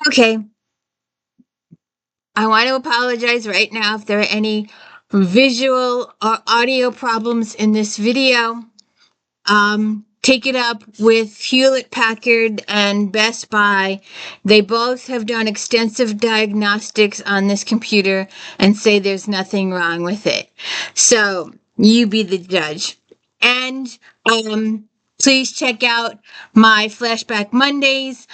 Okay, I want to apologize right now if there are any visual or audio problems in this video. Take it up with Hewlett Packard and Best Buy. They both have done extensive diagnostics on this computer and say there's nothing wrong with it. So you be the judge. And please check out my Flashback Mondays.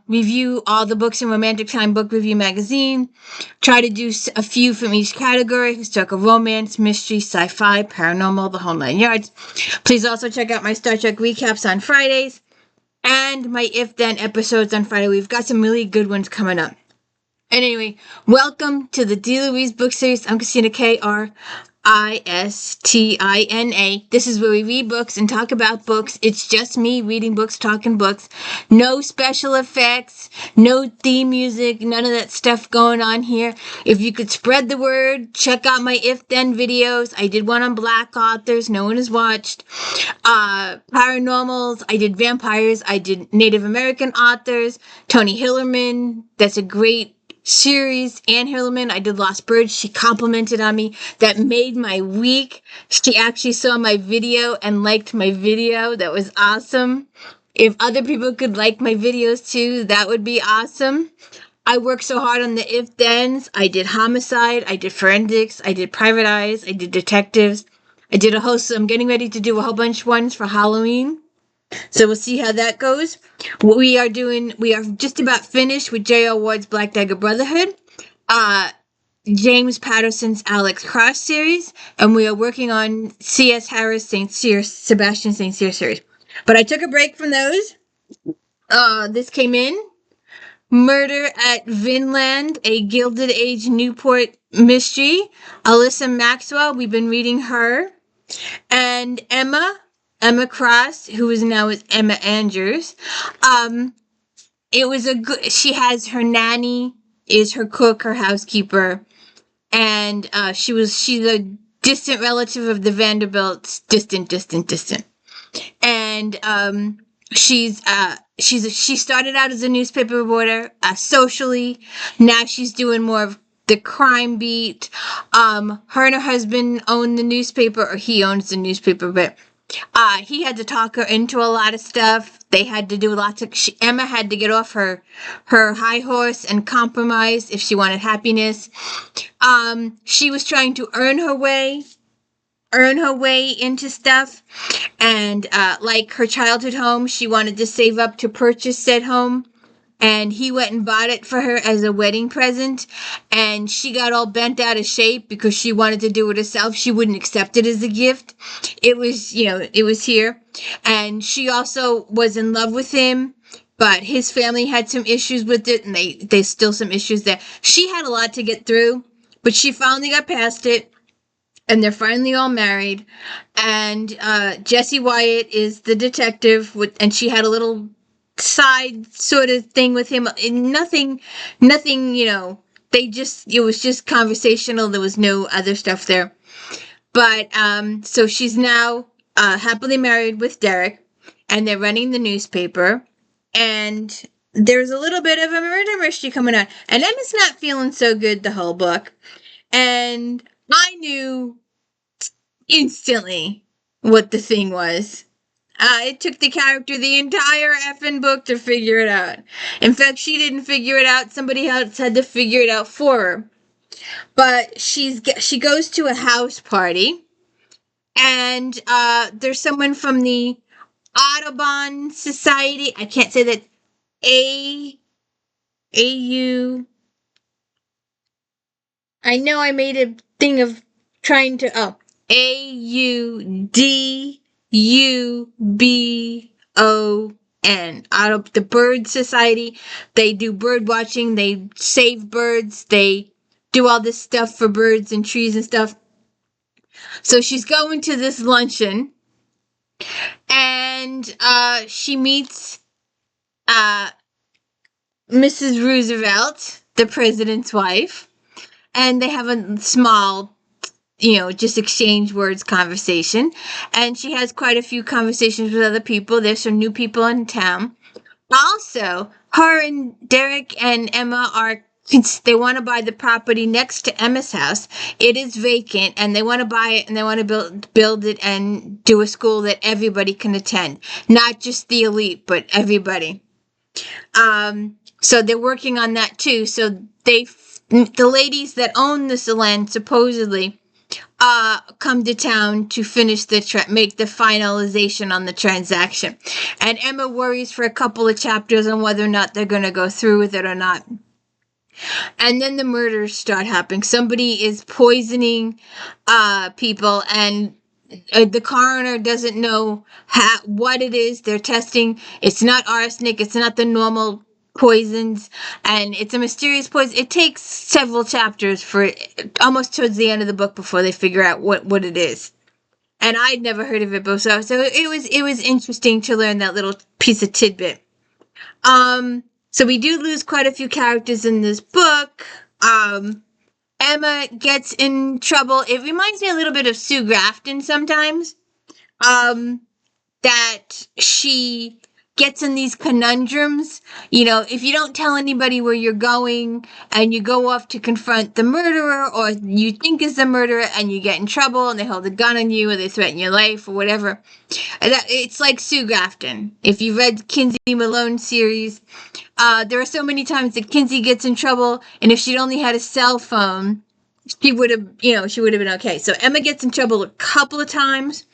Review all the books in Romantic Time Book Review magazine. Try to do a few from each category: historical romance, mystery, sci-fi, paranormal, the whole nine yards. Please also check out my Star Trek recaps on Fridays and my If Then episodes on Friday. We've got some really good ones coming up. And anyway, welcome to the D. Louise book series. I'm Christina Kristina. This is where we read books and talk about books. It's just me reading books, talking books. No special effects, no theme music, none of that stuff going on here. If you could spread the word, check out my If Then videos. I did one on Black authors. No one has watched. Paranormals. I did vampires. I did Native American authors. Tony Hillerman. That's a great series. Anne Hillerman, I did Lost Birds. She complimented on me. That made my week. She actually saw my video and liked my video. That was awesome. If other people could like my videos too, that would be awesome. I worked so hard on the If Thens. I did homicide. I did forensics. I did private eyes. I did detectives. I did a host. So I'm getting ready to do a whole bunch of ones for Halloween. So we'll see how that goes. We are just about finished with J.L. Ward's Black Dagger Brotherhood, James Patterson's Alex Cross series, and we are working on C.S. Harris Sebastian St. Cyr series. But I took a break from those. This came in. Murder at Vinland, a Gilded Age Newport mystery. Alyssa Maxwell, we've been reading her. And Emma Cross, who is now with Emma Andrews. It was a good. She has her nanny is her cook, her housekeeper, and she's a distant relative of the Vanderbilts, distant, and she started out as a newspaper reporter, socially. Now she's doing more of the crime beat. Her and her husband own the newspaper, or he owns the newspaper, but he had to talk her into a lot of stuff. They had to do lots of. Emma had to get off her high horse and compromise if she wanted happiness. She was trying to earn her way into stuff, and like her childhood home, she wanted to save up to purchase said home. And he went and bought it for her as a wedding present, and she got all bent out of shape because she wanted to do it herself. She wouldn't accept it as a gift. It was here. And she also was in love with him, but his family had some issues with it, and there's still some issues there. She had a lot to get through, but she finally got past it, and they're finally all married. And Jesse Wyatt is the detective, and she had a little side sort of thing with him. Nothing, it was just conversational. There was no other stuff there. But so she's now happily married with Derek, and they're running the newspaper, and there's a little bit of a murder mystery coming on, and Emma's not feeling so good the whole book. And I knew instantly what the thing was. It took the character the entire effing book to figure it out. In fact, she didn't figure it out. Somebody else had to figure it out for her. But she goes to a house party, and there's someone from the Audubon Society. I can't say that. AU. I know I made a thing of trying to. AUDUBON. Out of the Bird Society. They do bird watching. They save birds. They do all this stuff for birds and trees and stuff. So she's going to this luncheon, and she meets Mrs. Roosevelt, the president's wife, and they have a small, just exchange words conversation. And she has quite a few conversations with other people. There's some new people in town. Also, her and Derek and Emma are they want to buy the property next to Emma's house. It is vacant and they want to buy it and they want to build it and do a school that everybody can attend, not just the elite, but everybody. So they're working on that too. So the ladies that own this land supposedly come to town to finish make the finalization on the transaction. And Emma worries for a couple of chapters on whether or not they're going to go through with it or not. And then the murders start happening. Somebody is poisoning people, and the coroner doesn't know what it is they're testing. It's not arsenic. It's not the normal poisons, and it's a mysterious poison. It takes several chapters for almost towards the end of the book before they figure out what it is. And I'd never heard of it before, so it was interesting to learn that little piece of tidbit. So we do lose quite a few characters in this book. Emma gets in trouble. It reminds me a little bit of Sue Grafton sometimes. That she gets in these conundrums. You know, if you don't tell anybody where you're going and you go off to confront the murderer or you think is the murderer and you get in trouble and they hold a gun on you or they threaten your life or whatever. It's like Sue Grafton. If you read Kinsey Malone series, there are so many times that Kinsey gets in trouble, and if she'd only had a cell phone, she would have been okay. So Emma gets in trouble a couple of times.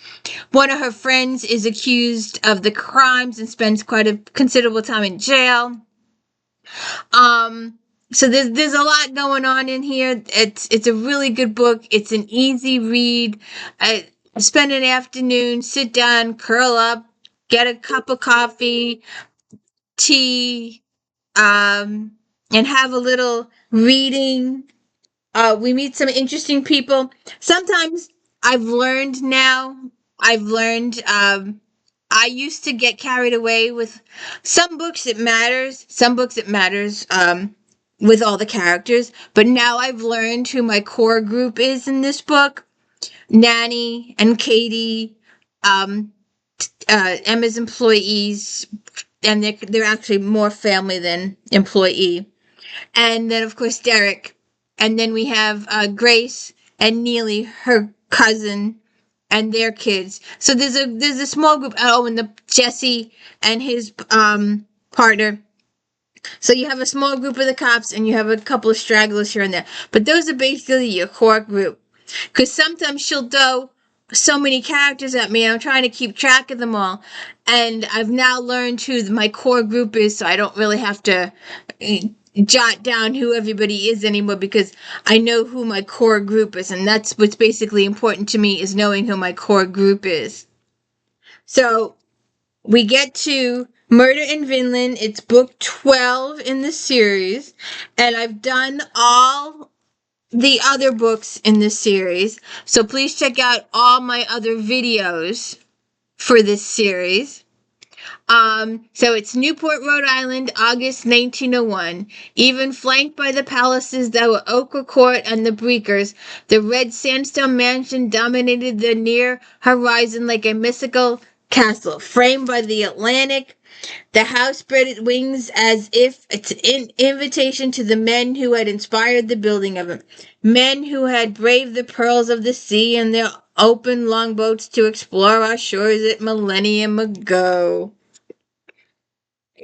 One of her friends is accused of the crimes and spends quite a considerable time in jail. So there's a lot going on in here. It's a really good book. It's an easy read. Spend an afternoon, sit down, curl up, get a cup of coffee, tea, and have a little reading. We meet some interesting people. Sometimes I've learned, I used to get carried away with some books it matters, with all the characters, but now I've learned who my core group is in this book. Nanny and Katie, Emma's employees, and they're actually more family than employee. And then, of course, Derek. And then we have Grace and Neely, her cousin, and their kids. So there's a small group. Oh, and Jesse and his partner. So you have a small group of the cops, and you have a couple of stragglers here and there. But those are basically your core group. Because sometimes she'll throw so many characters at me, and I'm trying to keep track of them all. And I've now learned who my core group is, so I don't really have to jot down who everybody is anymore, because I know who my core group is, and that's what's basically important to me, is knowing who my core group is. So we get to Murder in Vinland. It's book 12 in the series, and I've done all the other books in this series, so please check out all my other videos for this series. So it's Newport, Rhode Island, August 1901. Even flanked by the palaces that were Ochre Court and the Breakers, the red sandstone mansion dominated the near horizon like a mythical castle. Framed by the Atlantic, the house spread its wings as if it's an invitation to the men who had inspired the building of it. Men who had braved the perils of the sea in their open longboats to explore our shores a millennium ago.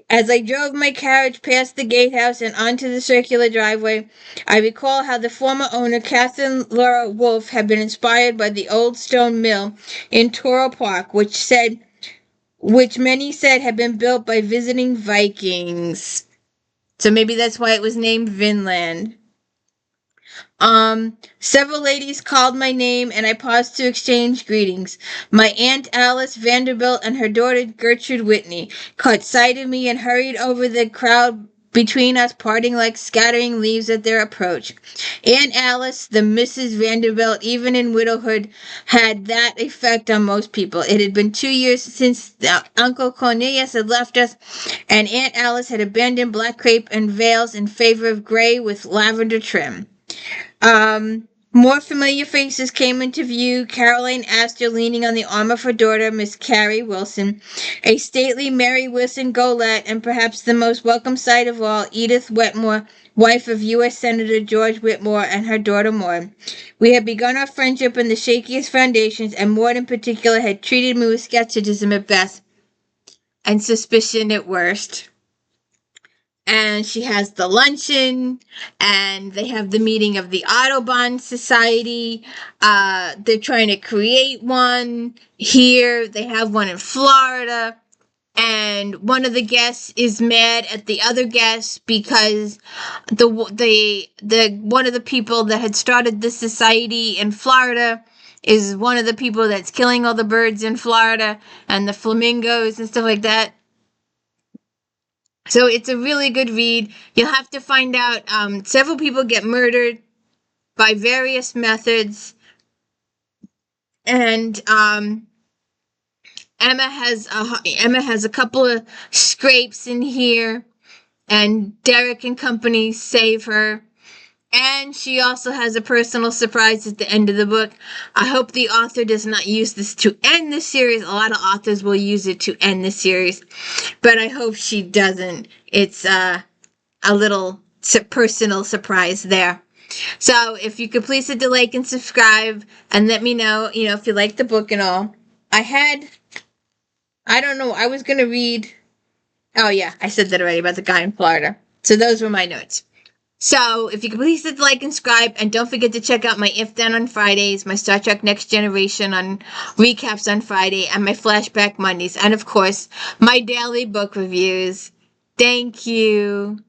As I drove my carriage past the gatehouse and onto the circular driveway, I recall how the former owner, Catherine Laura Wolfe, had been inspired by the old stone mill in Toro Park, which many said had been built by visiting Vikings. So maybe that's why it was named Vinland. Several ladies called my name, and I paused to exchange greetings. My Aunt Alice Vanderbilt and her daughter Gertrude Whitney caught sight of me and hurried over the crowd between us, parting like scattering leaves at their approach. Aunt Alice, the Mrs. Vanderbilt, even in widowhood, had that effect on most people. It had been 2 years since Uncle Cornelius had left us, and Aunt Alice had abandoned black crape and veils in favor of gray with lavender trim. More familiar faces came into view. Caroline Astor leaning on the arm of her daughter, Miss Carrie Wilson, a stately Mary Wilson Golett, and perhaps the most welcome sight of all, Edith Wetmore, wife of U.S. Senator George Whitmore, and her daughter Maud. We had begun our friendship in the shakiest foundations, and Maud in particular had treated me with skepticism at best and suspicion at worst. And she has the luncheon, and they have the meeting of the Audubon Society. They're trying to create one here. They have one in Florida. And one of the guests is mad at the other guests because the one of the people that had started this society in Florida is one of the people that's killing all the birds in Florida and the flamingos and stuff like that. So it's a really good read. You'll have to find out. Several people get murdered by various methods, and Emma has a couple of scrapes in here, and Derek and company save her. And she also has a personal surprise at the end of the book. I hope the author does not use this to end the series. A lot of authors will use it to end the series, but I hope she doesn't. It's a little personal surprise there. So if you could please hit the like and subscribe and let me know, if you like the book and all. I was going to read, oh yeah, I said that already about the guy in Florida. So those were my notes. So, if you could please hit the like and subscribe, and don't forget to check out my If Then on Fridays, my Star Trek Next Generation on recaps on Friday, and my Flashback Mondays, and of course, my daily book reviews. Thank you.